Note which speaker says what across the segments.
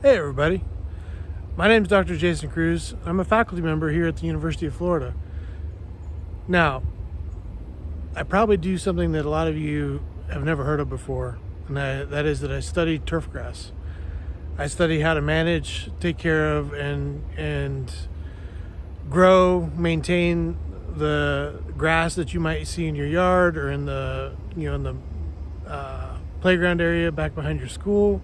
Speaker 1: Hey everybody, my name is Dr. Jason Cruz. I'm a faculty member here at the University of Florida. Now, I probably do something that a lot of you have never heard of before, and that is that I study turfgrass. I study how to manage, take care of, and grow, maintain the grass that you might see in your yard or in the playground area back behind your school.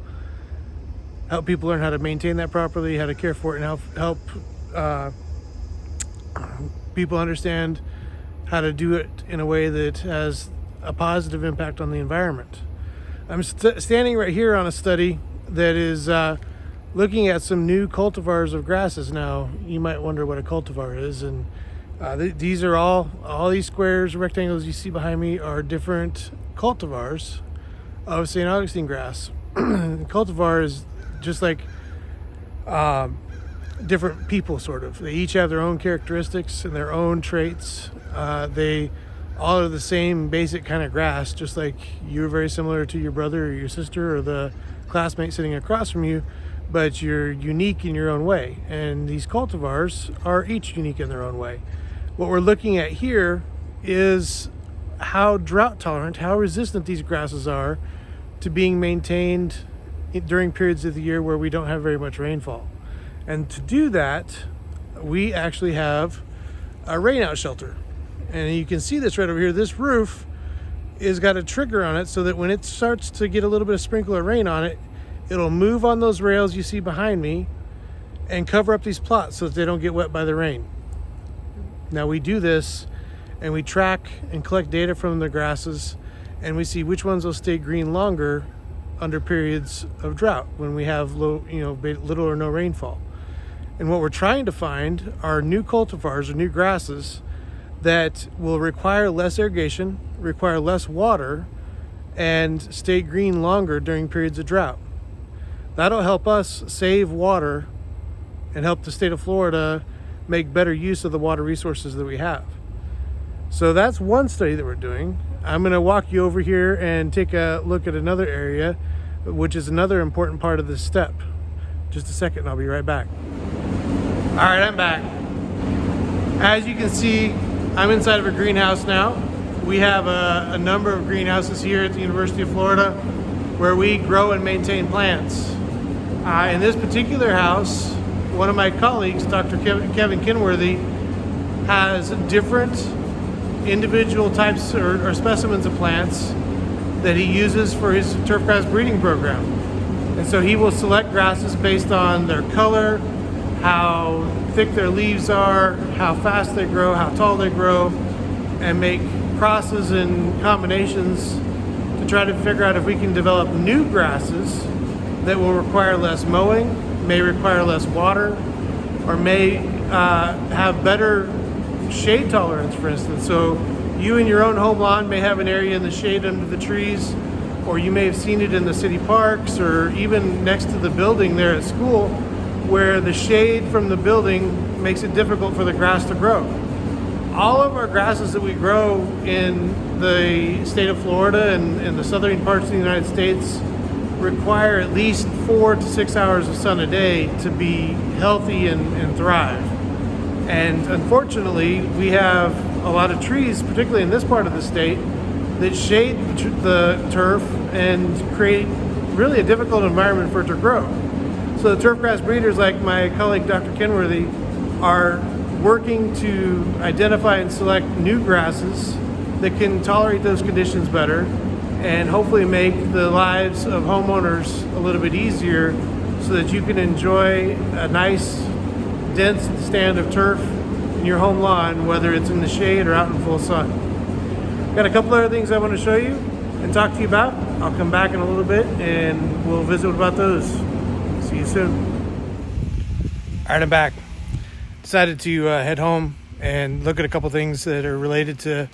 Speaker 1: Help people learn how to maintain that properly, how to care for it, and help people understand how to do it in a way that has a positive impact on the environment. I'm standing right here on a study that is looking at some new cultivars of grasses. Now, you might wonder what a cultivar is, and these are all these squares, rectangles you see behind me are different cultivars of St. Augustine grass. Cultivar is just like different people, sort of. They each have their own characteristics and their own traits. They all are the same basic kind of grass, just like you're very similar to your brother or your sister or the classmate sitting across from you, but you're unique in your own way. And these cultivars are each unique in their own way. What we're looking at here is how drought tolerant, how resistant these grasses are to being maintained during periods of the year where we don't have very much rainfall. And to do that, we actually have a rainout shelter. And you can see this right over here. This roof is got a trigger on it so that when it starts to get a little bit of sprinkle of rain on it, it'll move on those rails you see behind me and cover up these plots so that they don't get wet by the rain. Now we do this and we track and collect data from the grasses, and we see which ones will stay green longer under periods of drought when we have little or no rainfall. And what we're trying to find are new cultivars or new grasses that will require less irrigation, require less water, and stay green longer during periods of drought. That'll help us save water and help the state of Florida make better use of the water resources that we have. So that's one study that we're doing. I'm going to walk you over here and take a look at another area, which is another important part of this step. Just a second, I'll be right back. All right, I'm back. As you can see, I'm inside of a greenhouse now. We have a number of greenhouses here at the University of Florida where we grow and maintain plants. In this particular house, one of my colleagues, Dr. Kevin Kenworthy, has different individual types or specimens of plants that he uses for his turfgrass breeding program. And so he will select grasses based on their color, how thick their leaves are, how fast they grow, how tall they grow, and make crosses and combinations to try to figure out if we can develop new grasses that will require less mowing, may require less water, or may have better shade tolerance, for instance. So you in your own home lawn may have an area in the shade under the trees, or you may have seen it in the city parks or even next to the building there at school, where the shade from the building makes it difficult for the grass to grow. All of our grasses that we grow in the state of Florida and in the southern parts of the United States require at least 4 to 6 hours of sun a day to be healthy and thrive. And unfortunately, we have a lot of trees, particularly in this part of the state, that shade the turf and create really a difficult environment for it to grow. So the turfgrass breeders, like my colleague Dr. Kenworthy, are working to identify and select new grasses that can tolerate those conditions better and hopefully make the lives of homeowners a little bit easier so that you can enjoy a nice, dense stand of turf in your home lawn, whether it's in the shade or out in full sun. Got a couple other things I want to show you and talk to you about. I'll come back in a little bit and we'll visit about those. See you soon. All right, I'm back. Decided to head home and look at a couple things that are related to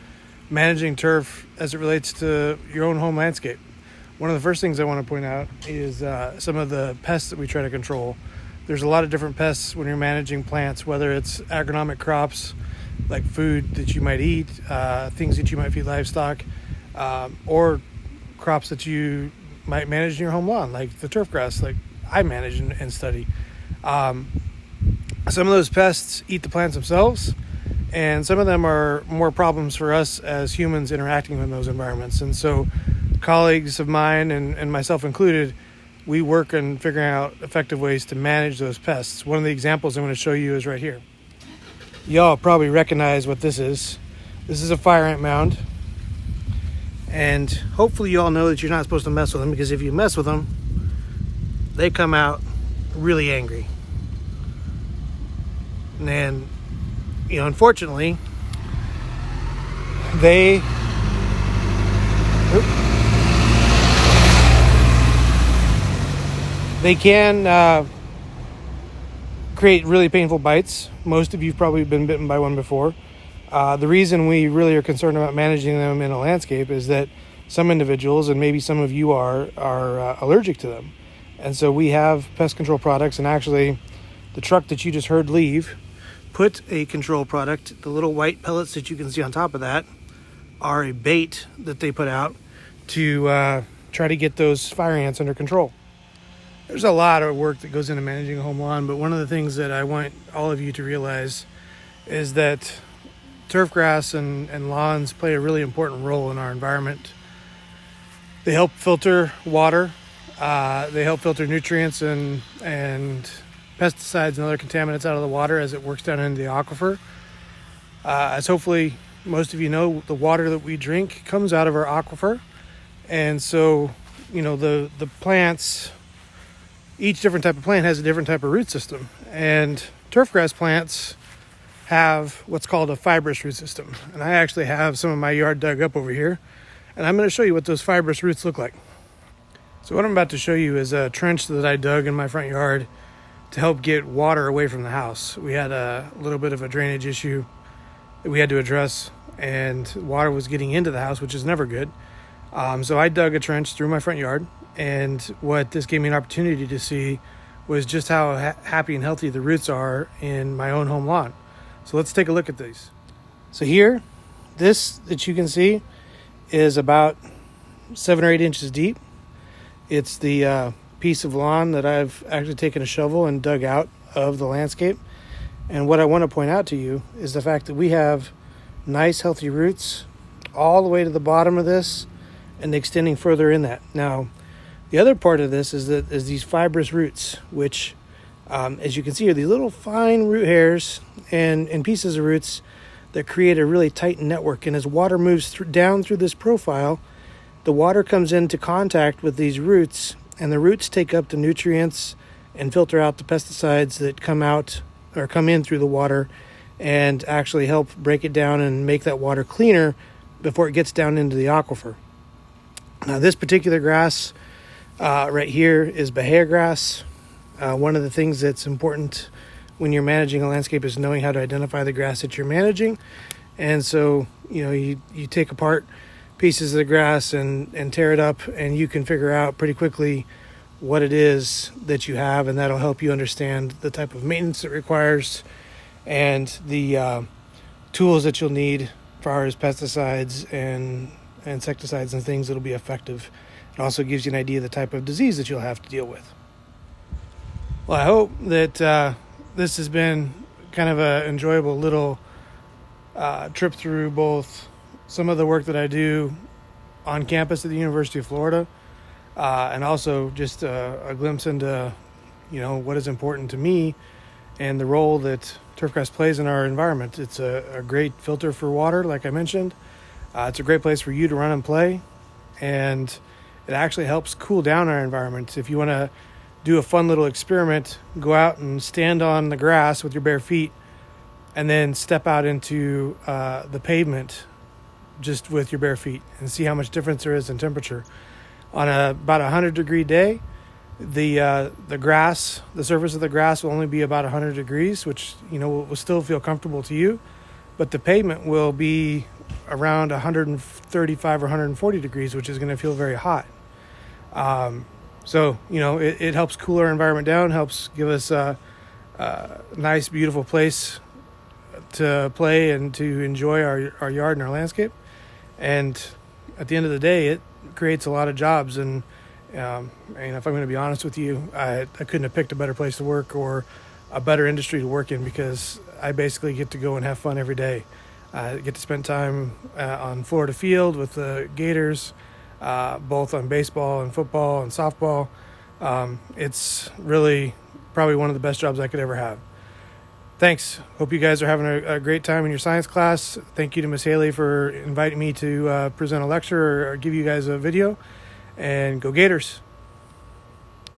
Speaker 1: managing turf as it relates to your own home landscape. One of the first things I want to point out is some of the pests that we try to control. There's a lot of different pests when you're managing plants, whether it's agronomic crops like food that you might eat, things that you might feed livestock, or crops that you might manage in your home lawn, like the turf grass, like I manage and study. Some of those pests eat the plants themselves, and some of them are more problems for us as humans interacting with those environments. And so colleagues of mine and myself included, we work on figuring out effective ways to manage those pests. One of the examples I'm going to show you is right here. Y'all probably recognize what this is. This is a fire ant mound. And hopefully you all know that you're not supposed to mess with them, because if you mess with them, they come out really angry. And, unfortunately, they can create really painful bites. Most of you've probably been bitten by one before. The reason we really are concerned about managing them in a landscape is that some individuals, and maybe some of you are allergic to them. And so we have pest control products, and actually the truck that you just heard leave put a control product. The little white pellets that you can see on top of that are a bait that they put out to try to get those fire ants under control. There's a lot of work that goes into managing a home lawn, but one of the things that I want all of you to realize is that turf grass and lawns play a really important role in our environment. They help filter water. They help filter nutrients and pesticides and other contaminants out of the water as it works down into the aquifer. As hopefully most of you know, the water that we drink comes out of our aquifer. And so, the plants, each different type of plant has a different type of root system. And turfgrass plants have what's called a fibrous root system. And I actually have some of my yard dug up over here. And I'm going to show you what those fibrous roots look like. So what I'm about to show you is a trench that I dug in my front yard to help get water away from the house. We had a little bit of a drainage issue that we had to address, and water was getting into the house, which is never good. So I dug a trench through my front yard, and what this gave me an opportunity to see was just how happy and healthy the roots are in my own home lawn. So let's take a look at these. So here, this that you can see is about 7 or 8 inches deep. It's the piece of lawn that I've actually taken a shovel and dug out of the landscape. And what I want to point out to you is the fact that we have nice healthy roots all the way to the bottom of this and extending further in that. Now, the other part of this is these fibrous roots, which as you can see are these little fine root hairs and pieces of roots that create a really tight network. And as water moves down through this profile, the water comes into contact with these roots, and the roots take up the nutrients and filter out the pesticides that come out or come in through the water, and actually help break it down and make that water cleaner before it gets down into the aquifer. Now, this particular grass right here is Bahia grass. One of the things that's important when you're managing a landscape is knowing how to identify the grass that you're managing. And so, you take apart pieces of the grass and tear it up, and you can figure out pretty quickly what it is that you have, and that'll help you understand the type of maintenance it requires and the tools that you'll need as far as pesticides and insecticides and things that'll be effective. It also gives you an idea of the type of disease that you'll have to deal with. Well, I hope that this has been kind of an enjoyable little trip through both some of the work that I do on campus at the University of Florida, and also just a glimpse into, what is important to me and the role that turfgrass plays in our environment. It's a great filter for water, like I mentioned. It's a great place for you to run and play, and it actually helps cool down our environment. If you want to do a fun little experiment, go out and stand on the grass with your bare feet and then step out into the pavement just with your bare feet and see how much difference there is in temperature. On about 100-degree day, the grass, the surface of the grass will only be about 100 degrees, which will still feel comfortable to you, but the pavement will be around 135 or 140 degrees, which is going to feel very hot. So it helps cool our environment down, helps give us a nice, beautiful place to play and to enjoy our yard and our landscape. And at the end of the day, it creates a lot of jobs and And if I'm going to be honest with you, I couldn't have picked a better place to work or a better industry to work in, because I basically get to go and have fun every day. I get to spend time on Florida Field with the Gators, both on baseball and football and softball. It's really probably one of the best jobs I could ever have. Thanks. Hope you guys are having a great time in your science class. Thank you to Miss Haley for inviting me to present a lecture or give you guys a video. And go Gators.